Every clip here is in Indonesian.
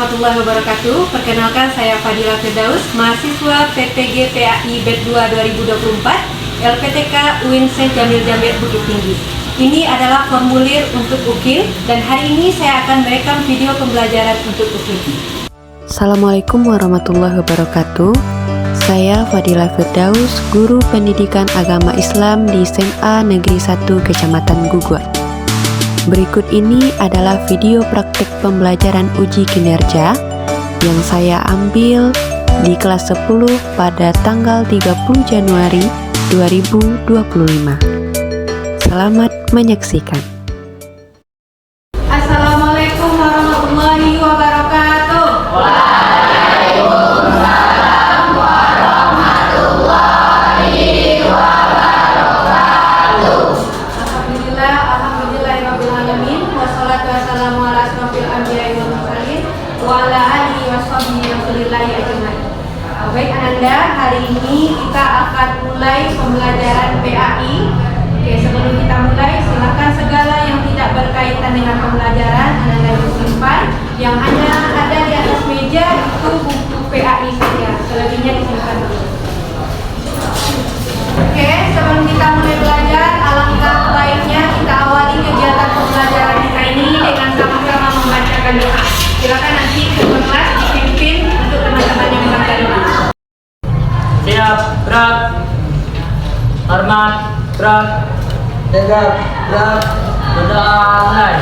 warahmatullahi wabarakatuh. Perkenalkan, saya Fadila Firdaus, mahasiswa PPG PAI BED 2 2024 LPTK UIN Syekh Jamil Jamil Bukit Tinggi. Ini adalah formulir untuk UKIL dan hari ini saya akan merekam video pembelajaran untuk UKIL. Assalamualaikum warahmatullahi wabarakatuh. Saya Fadila Firdaus, guru pendidikan agama Islam di SMA Negeri 1 Kecamatan Guguan. Berikut ini adalah video praktek pembelajaran uji kinerja yang saya ambil di kelas 10 pada tanggal 30 Januari 2025. Selamat menyaksikan. Assalamualaikum warahmatullahi wabarakatuh. Baik Ananda, hari ini kita akan mulai pembelajaran PAI. Oke, sebelum kita mulai, silakan segala yang tidak berkaitan dengan pembelajaran Ananda simpan. Yang ada di atas meja itu buku PAI saja, selebihnya disimpan dulu. Oke, sebelum kita mulai belajar, alangkah baiknya kita awali kegiatan pembelajaran kita ini dengan sama-sama membacakan doa. Silakan nanti kelas dipimpin untuk teman-teman yang membaca doa. Siap, gerak. Hormat, gerak. Tegak, gerak. Berdoa mulai.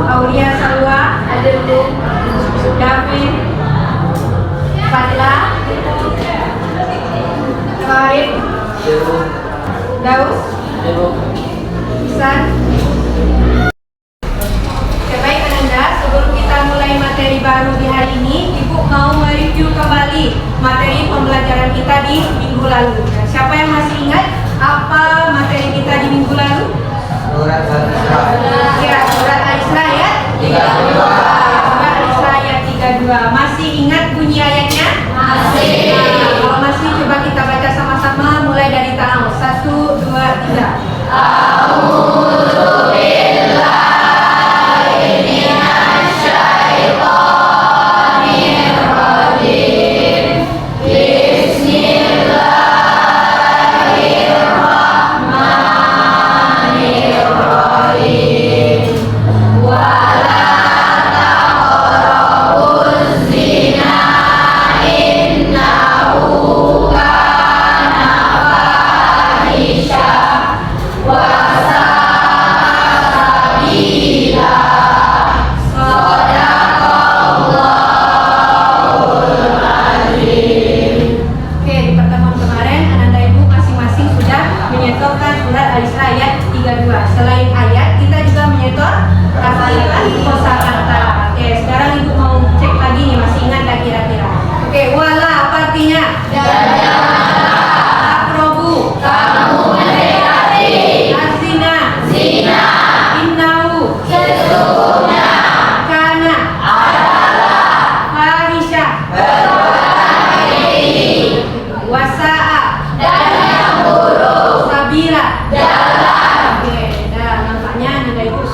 Aulia Salwa, David, Fadla, Farid, Daus, Isan. Baik Ananda, sebelum kita mulai materi baru di hari ini, Ibu mau mereview kembali materi pembelajaran kita di minggu lalu. Nah, siapa yang masih ingat apa materi kita di minggu lalu? Surat Al-Isra ayat 32. Surat Al-Isra ayat 32. Masih ingat bunyi ayatnya? Masih. Nah, kalau masih, coba kita baca sama-sama mulai dari ta'awudz. 1, 2, 3. Bismillahirrahmanirrahim.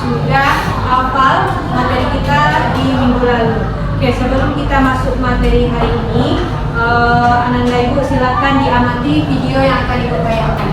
sudah hafal materi kita di minggu lalu. Oke, sebelum kita masuk materi hari ini, Ananda Ibu silakan diamati video yang akan Ibu tayangkan.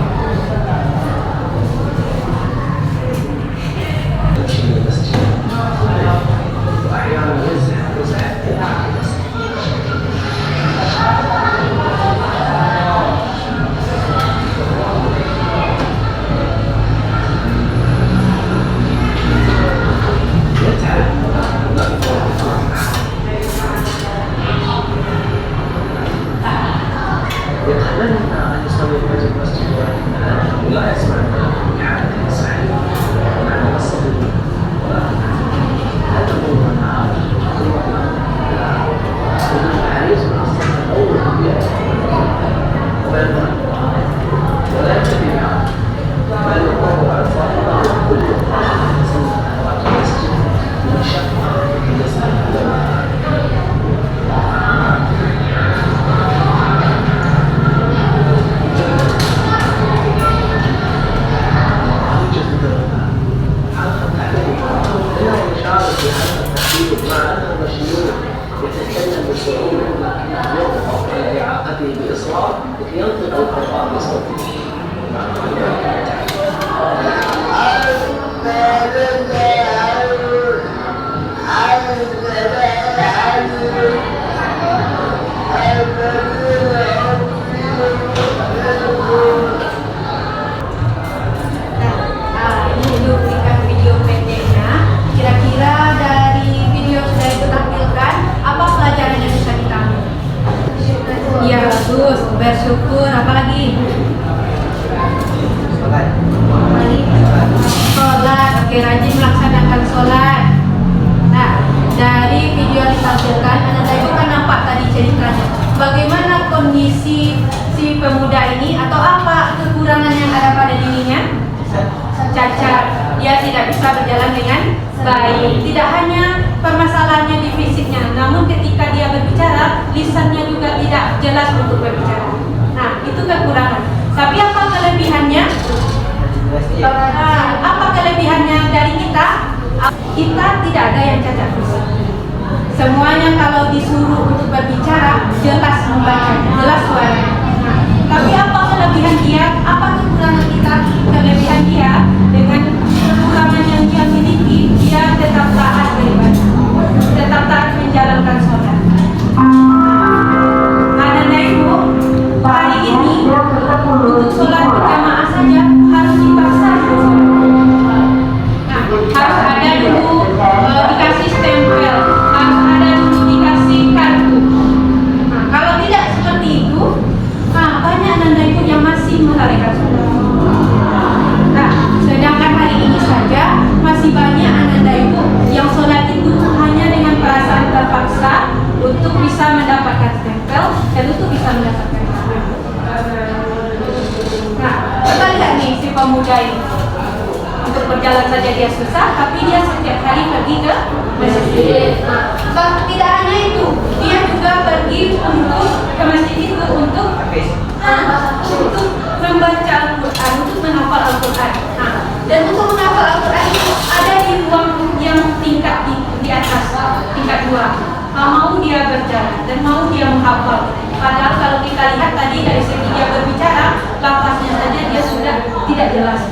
Bersyukur, apa lagi? Sholat, oke, rajin melaksanakan sholat. Nah, dari video yang ditampilkan, Ananda Ibu kan nampak tadi ceritanya. Bagaimana kondisi si pemuda ini atau apa kekurangan yang ada pada dirinya? Cacat, dia tidak bisa berjalan dengan baik. Tidak hanya permasalahannya di fisiknya, namun ketika dia berbicara, lisannya juga tidak jelas untuk berbicara. Nah, itu kekurangan. Tapi apa kelebihannya? Apa kelebihannya dari kita? Kita tidak ada yang cacat fisik. Semuanya kalau disuruh untuk berbicara, jelas membacanya, jelas suaranya. Nah, tapi apa kelebihan dia? Apa kekurangan kita? Kelebihan dia dengan kekurangan yang dia miliki, dia tetap taat beribadah, tetap taat menjalankan sholat. Ananda Ibu, hari ini untuk sholat berjamaah saja harus dipaksa. Nah, harus ada dulu dikasih stempel, harus ada dulu dikasih kartu. Nah, kalau tidak seperti itu, banyak Ananda Ibu yang masih melalaikan sholat. Nah, sedangkan hari ini saja masih banyak Ananda Ibu yang sholat itu hanya dengan perasaan terpaksa untuk bisa mendapatkan stempel dan untuk bisa mendapatkan kartu. Nah, kita lihat nih si pemuda ini. Untuk berjalan saja dia susah, tapi dia setiap hari pergi ke masjid. Nah, tidak hanya itu, dia juga pergi untuk ke masjid itu untuk membaca Al-Quran, untuk menghafal Al-Quran. Nah, dan untuk menghafal Al-Quran itu ada di ruang yang tingkat di atas, tingkat 2. Mau dia berjalan dan mau dia menghafal. Padahal kalau kita lihat tadi dari segi dia berbicara, lafaznya saja dia sudah tidak jelas.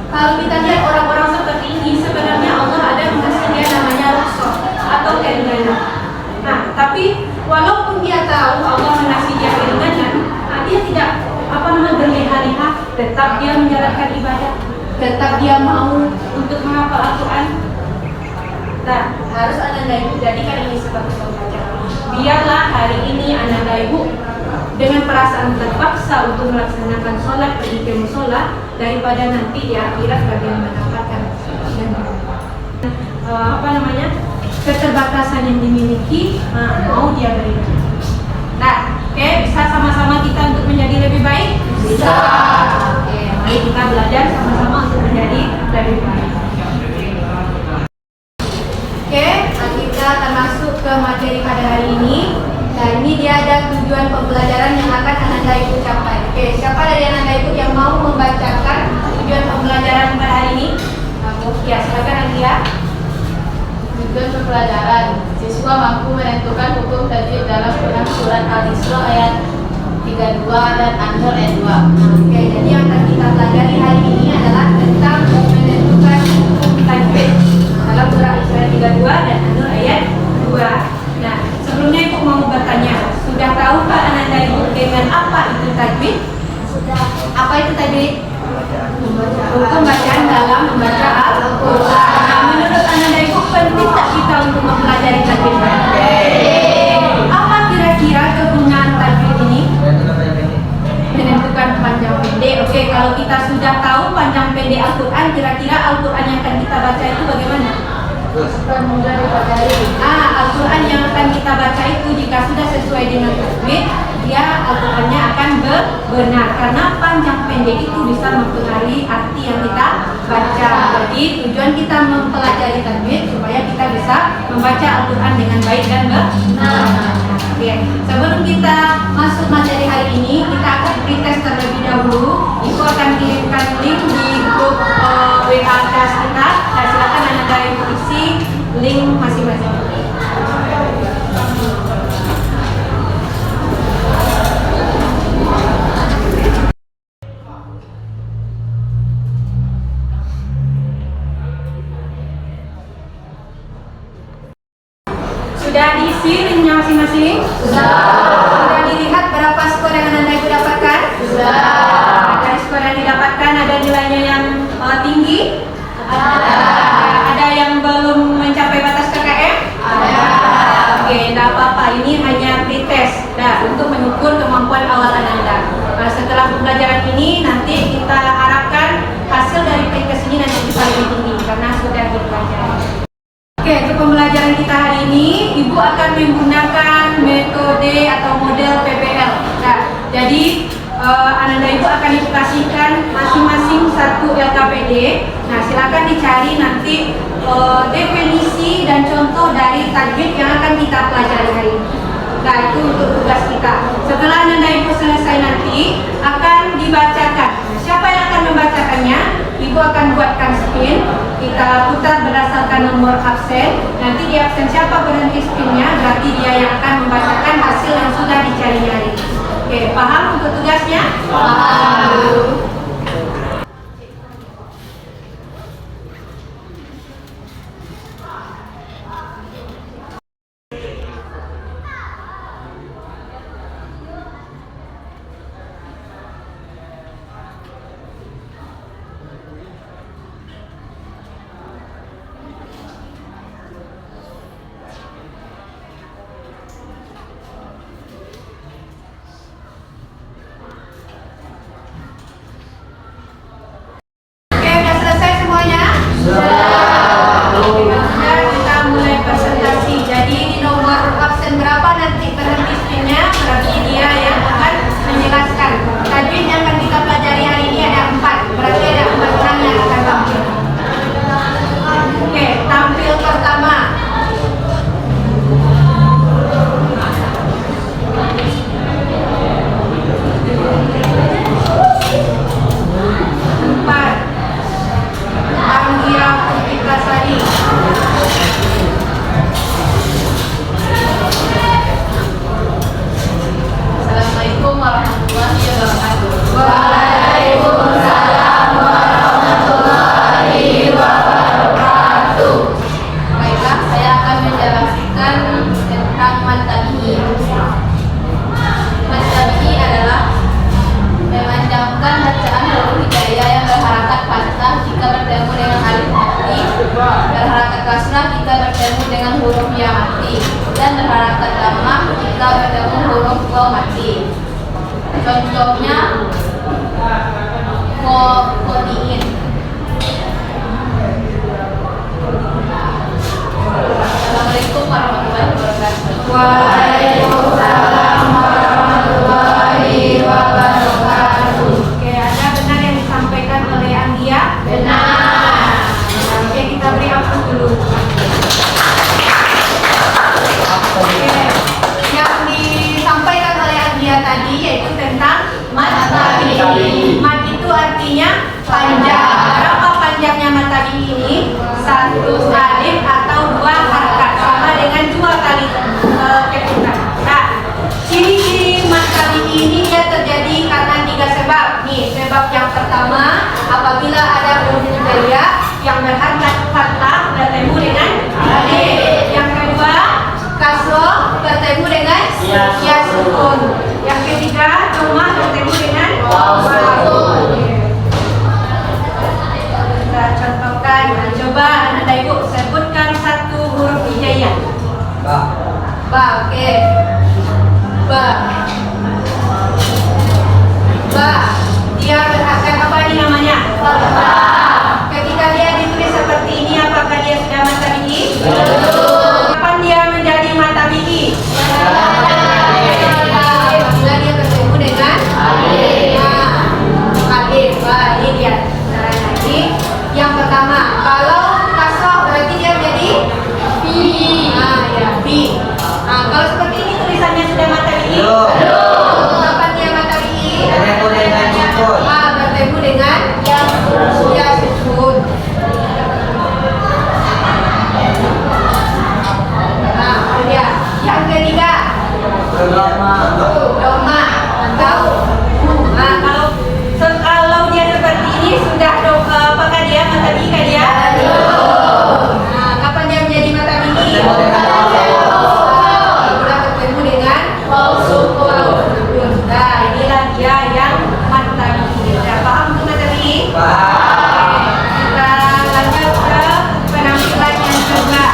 Kalau kita lihat orang-orang seperti ini, sebenarnya Allah ada mengasih dia namanya rukhsah atau keringanan. Nah, tapi walaupun dia tahu Allah mengasih dia keringanan, dia tidak berleha-leha, tetap dia menjalankan ibadah, tetap dia mau untuk menghafal Al-Quran. Nah, harus Ananda Ibu jadikan ini sebagai pembelajaran. Biarlah hari ini Ananda Ibu dengan perasaan terpaksa untuk melaksanakan sholat pergi ke musola daripada nanti di akhirat bagian mendapatkan keterbatasan yang dimiliki, mau dia berikan. Nah, oke, bisa sama-sama kita untuk menjadi lebih baik? Bisa. Oke, mari kita belajar sama-sama untuk menjadi lebih baik. Oke, kita akan masuk ke materi pada hari ini. Nah, ini dia ada tujuan pembelajaran yang akan Ananda Ibu capai. Oke, siapa dari Ananda Ibu yang mau membacakan tujuan pembelajaran pada hari ini? Ya, silakan Anggia. Tujuan pembelajaran, siswa mampu menentukan hukum tajwid dalam Quran surat Al-Isra ayat 32 dan An-Nur ayat 2. Oke, jadi yang akan kita pelajari hari ini adalah tentang menentukan hukum tajwid dalam surah Al-Isra 32 dan An-Nur ayat 2. Nah, sebelumnya Ibu mau bertanya, sudah tahukah Ananda Ibu dengan apa itu tajwid? Sudah. Apa itu tajwid? Hukum bacaan dalam membaca Al-Quran. Nah, menurut Ananda Ibu penting tak kita untuk mempelajari tajwid? Apa kira-kira kegunaan tajwid ini? Menentukan panjang pendek. Oke, kalau kita sudah tahu panjang pendek Al-Quran, kira-kira Al-Quran yang akan kita baca itu bagaimana? Al-Quran yang akan kita baca itu jika sudah sesuai dengan tajwid, dia Al-Qurannya akan benar, karena panjang pendek itu bisa mempengaruhi arti yang kita baca. Jadi tujuan kita mempelajari tajwid supaya kita bisa membaca Al-Quran dengan baik dan benar. Oke, sebelum kita masuk materi hari ini, kita akan pretest terlebih dahulu. Ibu akan kirimkan link di grup WA kelas kita. Nah, silakan Anda isi link masing-masing. Sudah diisi linknya masing-masing? Sudah dilihat berapa skor yang Anda Ibu dapatkan? Sudah. Dari skor yang didapatkan ada nilainya yang tinggi? Ada yang belum mencapai batas KKM? Ada. Oke, tidak apa-apa. Ini hanya pretest. Nah, untuk mengukur kemampuan awal Anda. Nah, setelah pembelajaran ini nanti kita harapkan hasil dari pretest ini nanti bisa lebih tinggi karena sudah dipelajari. Oke, untuk pembelajaran kita hari ini, Ibu akan menggunakan metode atau model PBL. Nah, jadi Ananda Ibu akan dikasihkan masing-masing satu LKPD. Nah, silakan dicari nanti definisi dan contoh dari tajwid yang akan kita pelajari hari ini. Nah, itu untuk tugas kita. Setelah Ananda Ibu selesai nanti, akan dibacakan. Nah, siapa yang akan membacakannya? Ibu akan buatkan spin. Kita putar berdasarkan nomor absen. Nanti di absen siapa berhenti spinnya, berarti dia yang akan membacakan hasil yang sudah dicari hari ini. Oke, paham untuk tugasnya? Paham. Contohnya kodein. Assalamualaikum warahmatullahi wabarakatuh. Waalaikumsalam warahmatullahi wabarakatuh. Oke, ada benar yang disampaikan oleh Anggia? Benar. Oke, kita beri aplaus dulu. Oke, yang disampaikan oleh Anggia tadi yaitu tentang mat tabi'i. Mat itu artinya panjang. Berapa panjangnya mat tabi'i ini? yang berharga fathah bertemu dengan alif. Yang kedua, kasroh bertemu dengan ya sukun. Yang ketiga, dhammah bertemu dengan waw. Kita contohkan. Coba anak ibu sebutkan satu huruf hijaiyah. Ba, oke. Ba. Dia berhasil apa ini namanya? Ketika dia ditulis seperti ini, apakah dia sudah mata biji? Kapan dia menjadi mata biji? Apabila dia bertemu dengan alif. Ini dia cara lagi. Yang pertama, kalau kasroh berarti dia menjadi fi. Fi. Kalau seperti ini tulisannya sudah mata biji. Kapan dia mata biji? Bertemu dengan ya sukun. Kemudian yang ketiga, dhammah atau kalau dia seperti ini sudah apakah dia mata biji kah dia? Kapan dia menjadi mata biji? Sudah bertemu dengan sukun. Nah, inilah dia yang mata biji. Sudah paham untuk mata biji? Kita lanjut ke penampilan yang kedua.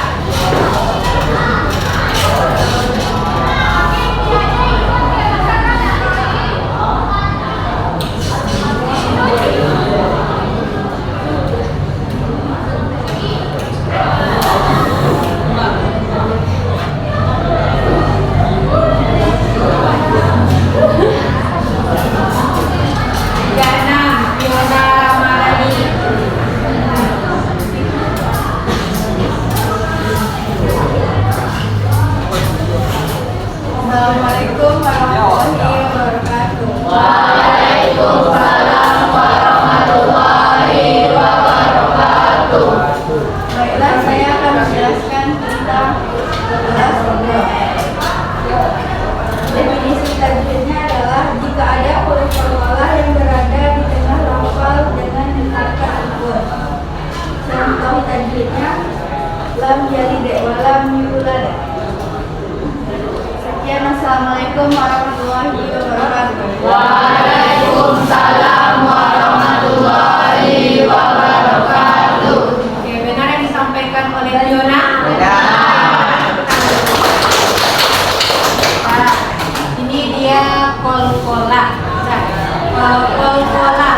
Assalamualaikum warahmatullahi wabarakatuh. Waalaikumsalam warahmatullahi wabarakatuh. Baiklah, saya akan menjelaskan tentang kelas kodok. Definisi tajwidnya adalah jika ada huruf qalqalah yang berada di tengah lafal dengan menggunakan sukun. Contoh tajwidnya lam yalid wa lam yulad. Sekian, assalamualaikum warahmatullahi wabarakatuh. Waalaikumsalam warahmatullahi wabarakatuh. Oke, benar yang disampaikan oleh Fiona? Nah, ini dia qalqalah. Qalqalah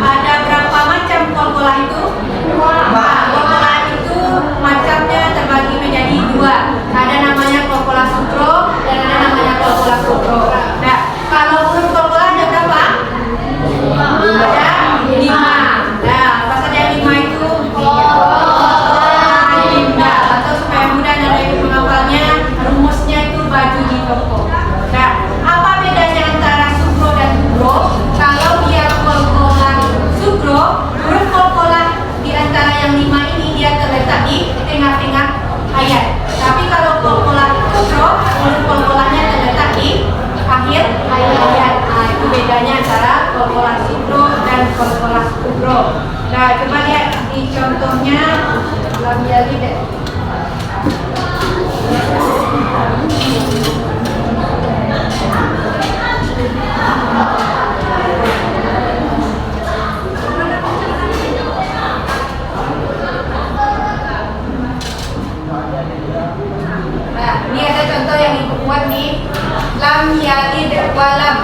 ada berapa macam qalqalah itu? Qalqalah itu macamnya terbagi menjadi dua. Ada namanya qalqalah sukro dan ada namanya qalqalah kubro. Nah, kalau huruf qalqalah ada berapa? Ada 5. Nah, pas ada 5 itu indah, atau supaya mudah dan ibu menghafalnya, rumusnya itu baju di toko. Nah, apa bedanya antara sukro dan kubro? Kalau dia qalqalah sukro, huruf qalqalah di antara yang 5 ini dia terletak di tengah-tengah ayat. Tapi kalau qalqalah kubro, huruf qalqalahnya terletak di akhir ayat. Nah, itu bedanya antara qalqalah sukro dan qalqalah kubro. Nah, coba lihat di contohnya lam yalid. Nah, ini ada contoh yang ibu buat nih. Lam yalid walam.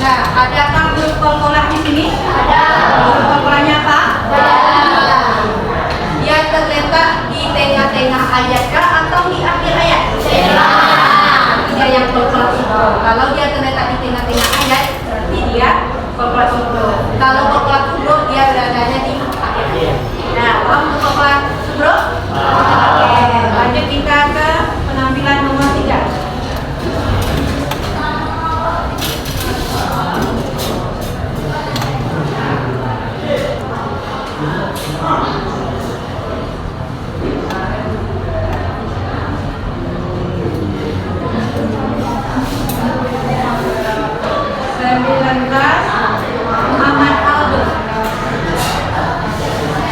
Nah, adakah huruf qalqalah di sini? Ada. Huruf qalqalahnya apa? Ada. Dia terletak di tengah-tengah ayat kah atau di akhir ayat? Tengah. Dia yang qalqalah sukro. Kalau dia terletak di tengah-tengah ayat, berarti dia qalqalah sukro. Kalau qalqalah kubro, dia beradanya di akhir ayat. Nah, paham untuk qalqalah sukro? Oke, lanjut kita ke penampilan nomor 3.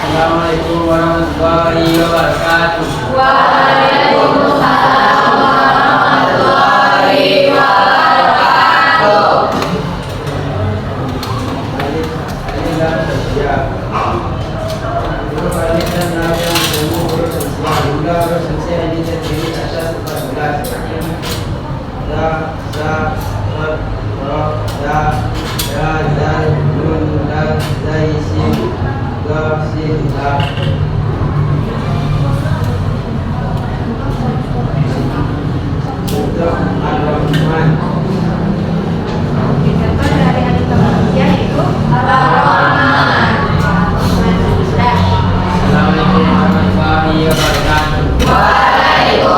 Assalamualaikum warahmatullahi baru selesai ini terdiri atas 14. Da, za, ra, ra, da, ya, zal, nun, dal, zai, sin, ga, sin, la. Untuk Ar-Rahman. Oke, contoh dari alif lam samsiah yaitu Ar-Rahman. Sudah. Assalamualaikum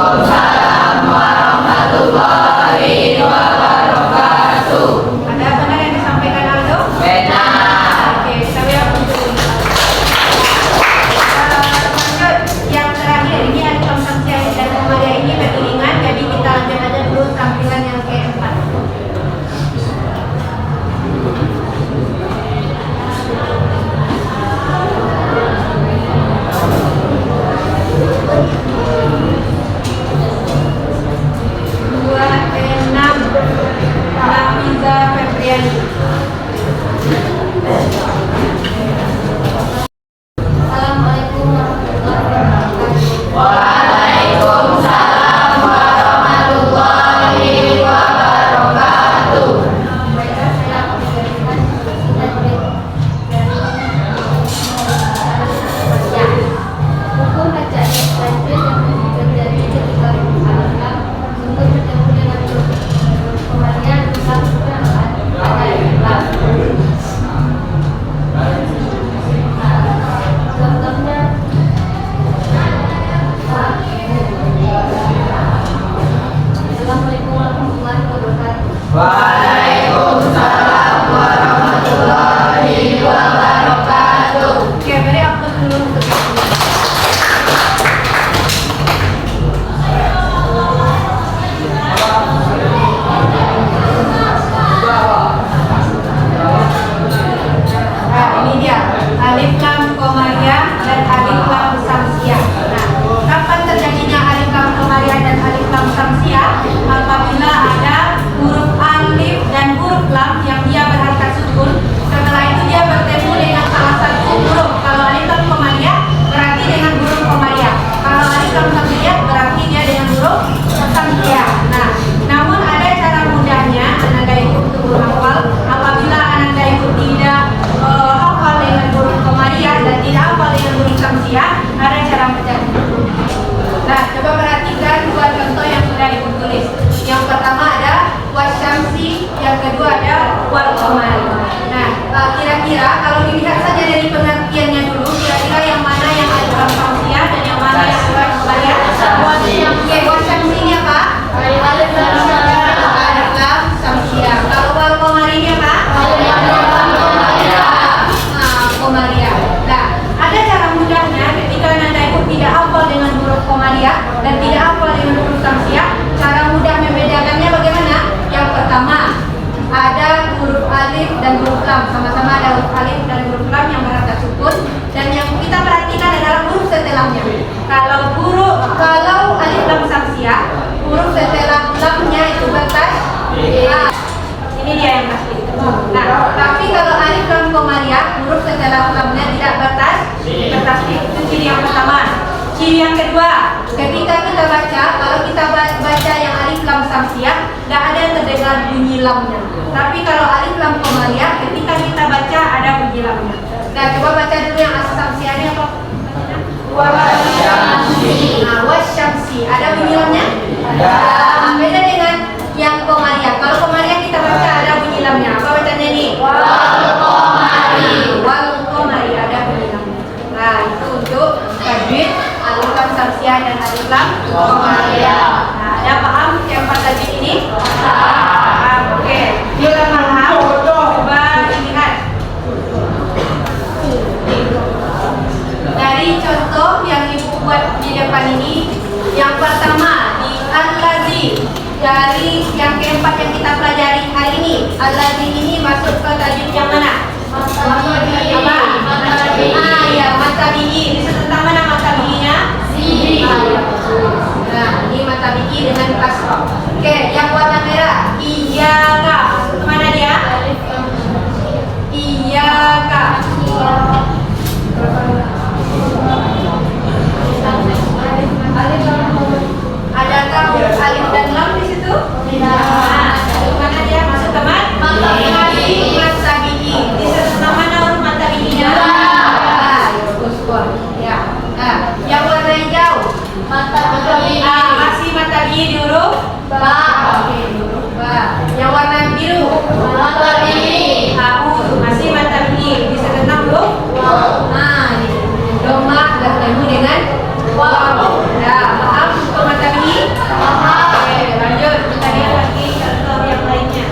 warahmatullahi wabarakatuh. Ada benar yang disampaikan Aldo? Oke, kita lihat untuk lanjut yang terakhir ini alif lam samsiah dan komariah ini beriringan, jadi kita lanjut aja dulu tampilan yang keempat. Dua enam Nafiza Febriani. Assalamualaikum warahmatullahi wabarakatuh. Baiklah, saya akan memberikan hukum baca tajwid yang terjadi ketika alif-lam untuk bertemu dengan huruf komariah dalam pada alif-lam. Contohnya Assalamualaikum warahmatullahi wabarakatuh. Oke, beri upload dulu untuk itu. Nah, ini dia alif lam komariah dan alif lam samsiah. Nah, kapan terjadinya alif lam komariah dan alif lam samsiah? Apabila ada huruf alif dan huruf lam yang dia berharakat sukun, setelah itu dia bertemu dengan salah satu huruf. Kalau alif lam komariah berarti dengan huruf komariah. Kalau alif lam samsiah berarti dia dengan huruf samsiah. Nah, namun ada cara mudahnya Ananda itu untuk menghafal. Apabila Ananda itu tidak hafal dengan huruf komariah dan tidak hafal dengan huruf samsiah, ada cara bacanya. Nah, coba perhatikan dua contoh yang sudah ibu tulis. Yang pertama ada wasyamsi, yang kedua ada wal qamari. Nah, kira-kira kalau dilihat saja dari pengertiannya dulu, kira-kira yang mana yang alif lam samsiah dan yang mana yang alif lam komariah? Wasyamsi ini apa? Alif lam samsiah. Kalau wal qamari ini apa? Komariah. Nah, ada cara mudahnya ketika Anda itu tidak hafal dengan huruf komariah dan tidak hafal dengan huruf samsiah. Cara mudah membedakannya bagaimana? Yang pertama, ada huruf alif dan huruf lam. Sama-sama ada huruf alif dan huruf lam yang berharakat sukun, dan yang kita perhatikan adalah huruf setelahnya. Kalau alif lam samsiah, huruf setelah lamnya itu batas A. Ini dia yang pasti. Nah, tapi kalau alif lam komariah, huruf setelah lamnya tidak batas itu ciri yang pertama. Ciri yang kedua, ketika kita baca, kalau kita baca yang alif lam samsiah, tidak ada yang terdengar bunyi lamnya. Tapi kalau alif lam komariah, ketika kita baca ada bunyi lamnya. Nah, coba baca dulu yang samsiahnya apa? Wasyamsi. Nah, wasyamsi, ada bunyi lamnya? Nah, beda dengan yang komariah. Kalau komariah kita baca ada bunyi lamnya. Apa bacanya ini? Wal qamari ada bunyi lamnya. Nah, itu untuk tajwid alif lam samsiah dan alif lam komariah. Nah, ada paham keempat tajwid ini? Paham. Oke. Bila paham, coba dilihat dari contoh yang ibu buat di depan ini. Yang pertama di al-ladzi, dari yang keempat yang kita pelajari hari ini. Al-ladzi ini masuk ke tajwid yang mana? Apa? Ya, matabi'i. Disebut tentang mana matabi'inya? Nah, ini matabi'i dengan kasrah. Oke, yang warna merah, iyyaka. Kemana dia? Iyyaka. Alif Masih matahari di huruf Ba. Oke, di huruf ba. Yang warna biru Matahari. masih matahari bisa tentang huruf nah ini doma dan temu dengan waw. Nah, paham untuk matahari? Oke, lanjut kita lihat lagi contoh yang lainnya.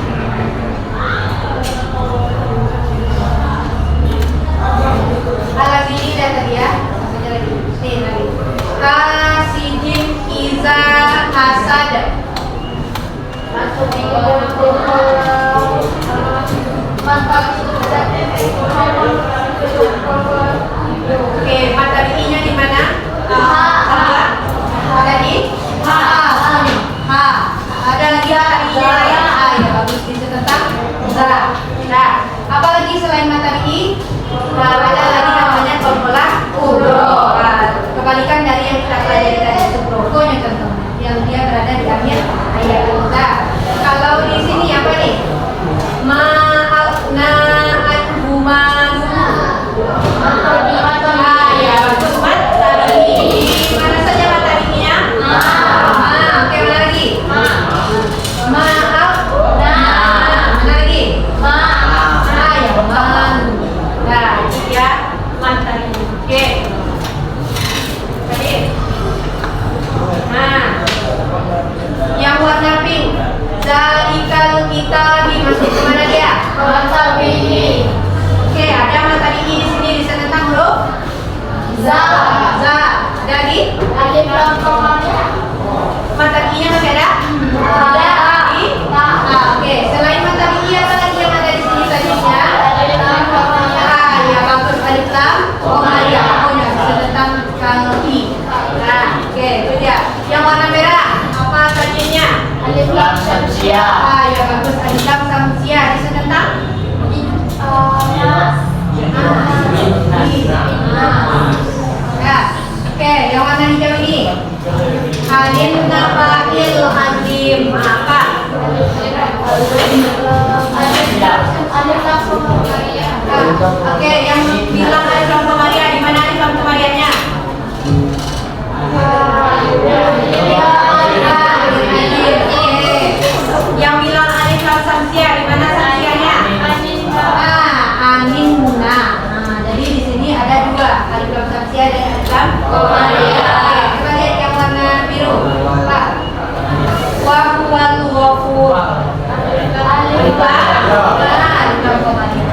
Al-Azini dan tadi ya, maksudnya lagi. Nih lagi. Hasidin iza hasad. Masuk di Oke, mataharinya di mana? Ada di ha. Ada lagi mataharinya lain. Ya bagus bisa tentang za. Nah, apa lagi selain matahari? Nah, ada lagi namanya tombolah kubro. Nah, kebalikan dari yang kita pelajari tadi subrokonya contohnya, yang dia berada di akhir ayat. Nah, kalau di sini apa nih? Ma'afna al-humalu. Ya, bagus matahari. Mana saja mataharinya? Oke, mana lagi? Maaf. Mana lagi? Ya, malu. Nah, itu ya matahari. Oke. Tadi. Nah, yang warna pink. Zalikal kita dimasuk kemana dia? Oke, ada matahari di sini bisa tentang huruf za. Ada lagi? Mataharinya masih ada? Di? Oke, selain matahari apa lagi yang ada di sini tadinya? Ya bagus, alif lam komanya. Pokoknya bisa tentang kalbi. Nah, oke, itu dia. Yang warna merah apa tadinya? Ya bagus, alif lam samsia. Bisa tentang? Ya, oke, yang warna hijau ini. Alif nabail azim. Apa? Oke, yang bilang alif lam komaria di mana alif lam komarianya? Yang bilang alif lam samsia di mana samsianya? Aminna. Jadi di sini ada dua, alif lam samsia dan alif lam komaria. Coba lihat yang warna biru. Apa? Wa huwal ghafur. Alif lam komaria.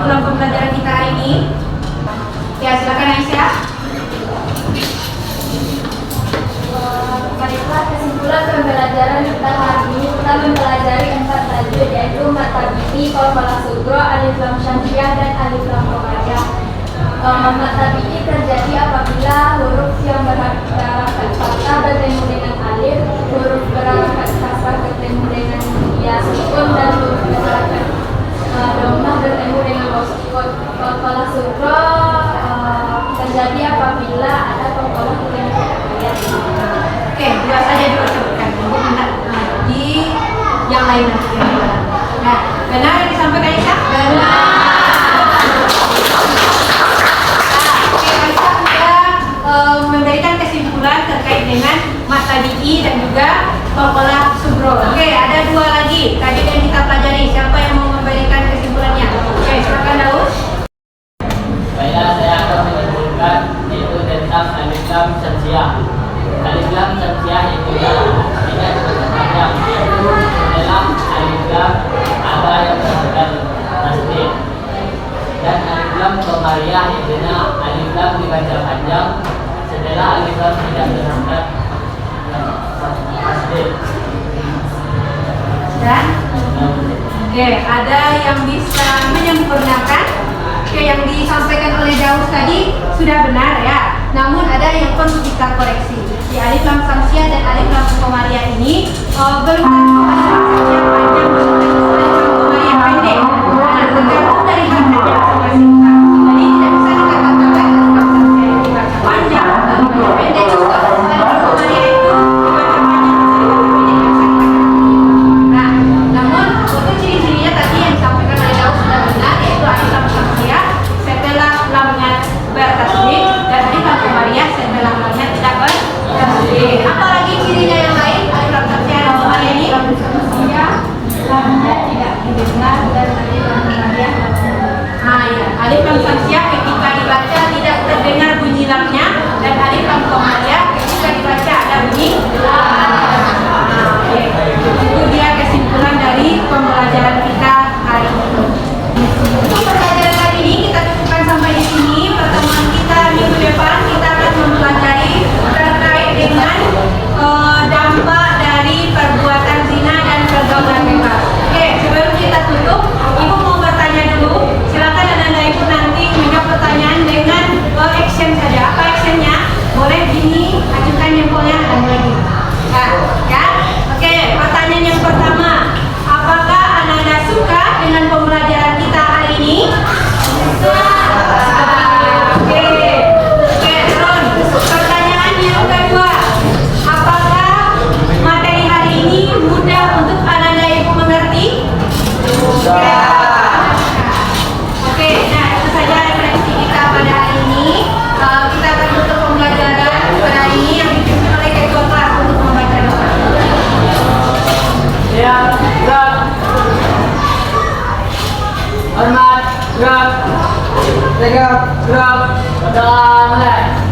kesimpulan pembelajaran kita hari ini? Ya, silakan Aisyah. Baiklah, kesimpulan pembelajaran kita hari ini kita mempelajari 4 tajuk, yaitu mata bibi, qalqalah sughra, alif lam syamsiah, dan alif lam qamariyah. Mata bibi terjadi apabila huruf yang berharakat fathah bertemu dengan alif, huruf berharakat kasrah bertemu dengan ya sukun, dan huruf berharakat dhammah bertemu dengan waw sukun. Qalqalah sughra terjadi apabila ada qalqalah dengan ayat. Oke, dua saja dulu sebutkan di yang lain nanti. Nah, benar yang disampaikan Aisyah? Benar. Oke, Aisyah sudah memberikan kesimpulan terkait dengan mata bi'i dan juga qalqalah sughra. Oke, ada dua lagi tadi yang kita pelajari. Siapa yang mau memberikan kesimpulannya? Oke, silakan Daus. Saya akan menyimpulkan yaitu tentang alif lam syamsiah. Alif lam syamsiah itu tidak sepanjang, yaitu dalam alif lam ada yang berharokat tasdid, dan alif lam qamariyah itu alif lam dibaca panjang setelah alif lam tidak berharokat tasdid. Dan oke, ada yang bisa menyempurnakan? Oke, yang disampaikan oleh Daus tadi sudah benar ya. Namun ada yang perlu kita koreksi. Di alif lam syamsiah dan alif lam qamariyah ini belum tentu alif lam syamsiah panjang, belum tentu alif lam qamariyah pendek. Nah, tergantung dari harfnya masing-masing. Jadi tidak bisa dikatakan alif lam syamsiah yang dibaca panjang, dibaca pendek juga. Alif lam qamariyah itu dibaca panjang, dibaca pendek, yang bisa dikatakan. Nah, namun untuk ciri-cirinya tadi yang disampaikan oleh Daus sudah benar, yaitu alif lam syamsiah setelah lamnya bertasdid dan alif lam qamariyah setelah lamnya tidak bertasdid. Apalagi cirinya yang lain alif lam syamsiah dan qamariyah ini? Lamnya tidak didengar dan alif lam qamariyah. Ya, alif lam syamsiah ketika dibaca tidak terdengar bunyi lamnya, dan alif lam qamariyah ketika dibaca ada bunyi lam. Oke. Itu dia kesimpulan dari pembelajaran kita hari ini. Untuk pembelajaran hari ini kita cukupkan sampai di sini. Pertemuan kita minggu depan kita akan mempelajari terkait dengan dampak dari perbuatan zina dan pergaulan bebas. Oke, sebelum kita tutup, Ibu mau bertanya dulu. Silakan Anda Ibu nanti menjawab pertanyaan dengan action saja. Apa actionnya? Boleh gini, ajukan jempolnya dan lagi. Nah, ya. Oke, pertanyaan yang pertama. Apakah Anda suka dengan pembelajaran kita hari ini? Oke, Ron. Pertanyaan yang kedua. Apakah materi hari ini mudah untuk Anda Ibu mengerti? Oke, nah itu saja referensi kita pada hari ini. Kita akan tutup pembelajaran pada hari ini yang dipimpin oleh ketua kelas untuk membaca doa. Ya, gerak. Hormat, gerak. Tegak, gerak. Sudah mulai.